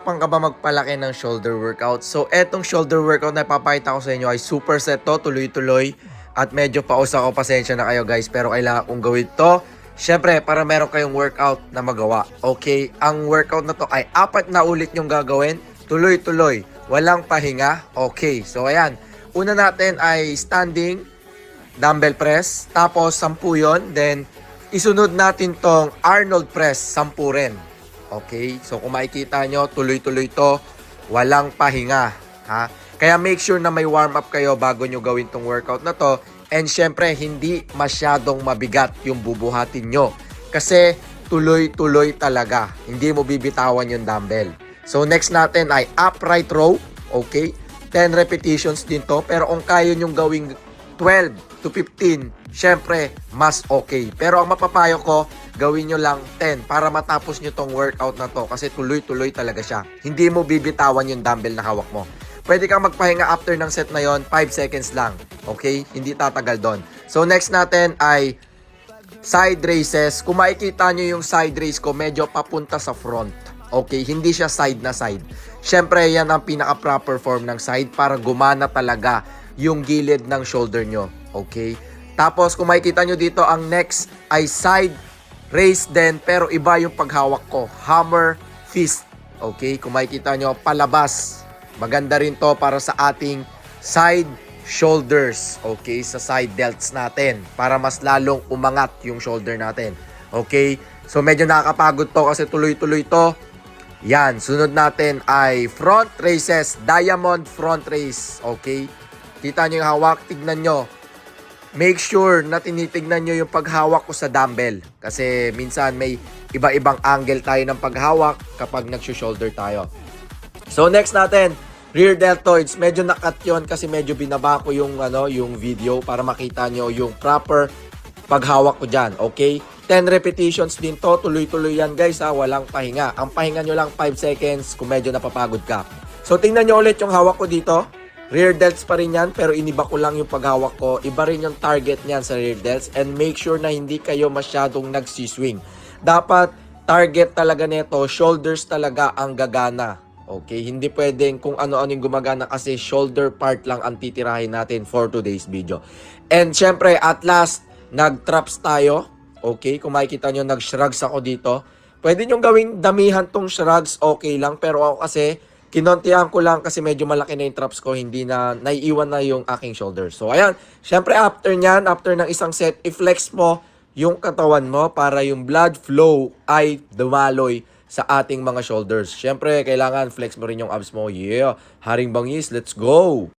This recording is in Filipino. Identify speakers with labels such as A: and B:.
A: nahihirapan ka ba magpalaki ng shoulder workout? So, etong shoulder workout na ipapakita ko sa inyo ay super set to, tuloy-tuloy. At medyo paus ako, pasensya na kayo guys, pero kailangan kong gawin to. Syempre, para meron kayong workout na magawa. Okay, ang workout na to ay 4 na ulit yung gagawin. Tuloy-tuloy, walang pahinga. Okay, so ayan. Una natin ay standing dumbbell press. Tapos 10 yun. Then, isunod natin tong Arnold press, 10 rin. Okay, so kung makikita nyo, tuloy-tuloy to, walang pahinga. Ha? Kaya make sure na may warm up kayo bago nyo gawin tong workout na to. And syempre, hindi masyadong mabigat yung bubuhatin nyo. Kasi tuloy-tuloy talaga. Hindi mo bibitawan yung dumbbell. So next natin ay upright row. Okay, 10 repetitions din to. Pero kung kaya nyo gawing 12 to 15, syempre, mas okay. Pero ang mapapayo ko, gawin nyo lang 10 para matapos nyo tong workout na to kasi tuloy-tuloy talaga siya. Hindi mo bibitawan yung dumbbell na hawak mo. Pwede kang magpahinga after ng set na yon, 5 seconds lang. Okay? Hindi tatagal doon. So next natin ay side raises. Kung makikita nyo yung side raise ko, medyo papunta sa front. Okay? Hindi siya side na side. Syempre, yan ang pinaka-proper form ng side para gumana talaga yung gilid ng shoulder nyo. Okay? Tapos, kung makikita nyo dito, ang next ay side raise din, pero iba yung paghawak ko. Hammer fist. Okay? Kung makikita nyo, palabas. Maganda rin to para sa ating side shoulders. Okay? Sa side delts natin. Para mas lalong umangat yung shoulder natin. Okay? So, medyo nakakapagod to kasi tuloy-tuloy to. Yan. Sunod natin ay front raises. Diamond front raise. Okay? Kita nyo yung hawak. Tignan nyo. Make sure na tinitignan nyo yung paghawak ko sa dumbbell. Kasi minsan may iba-ibang angle tayo ng paghawak kapag nag-shoulder tayo. So next natin, rear deltoids. Medyo nakat yun kasi medyo binaba ko yung, yung video para makita nyo yung proper paghawak ko dyan. Okay? 10 repetitions din to. Tuloy-tuloy yan guys ha. Walang pahinga. Ang pahinga nyo lang 5 seconds kung medyo napapagod ka. So tingnan nyo ulit yung hawak ko dito. Rear delts pa rin yan, pero iniba ko lang yung paghawak ko. Iba rin yung target niyan sa rear delts. And make sure na hindi kayo masyadong nagsiswing. Dapat target talaga nito, shoulders talaga ang gagana. Okay, hindi pwedeng kung ano-ano yung gumagana kasi shoulder part lang ang titirahin natin for today's video. And syempre, at last, nag-traps tayo. Okay, kung makikita nyo, nag-shrugs ako dito. Pwede nyo gawing damihan tong shrugs, okay lang. Pero ako kasi, kinontihan ko lang kasi medyo malaki na yung traps ko, hindi na naiiwan na yung aking shoulders. So ayan, syempre after nyan, after ng isang set, i-flex mo yung katawan mo para yung blood flow ay dumaloy sa ating mga shoulders. Syempre, kailangan flex mo rin yung abs mo. Yeah, Haring Bangis, let's go!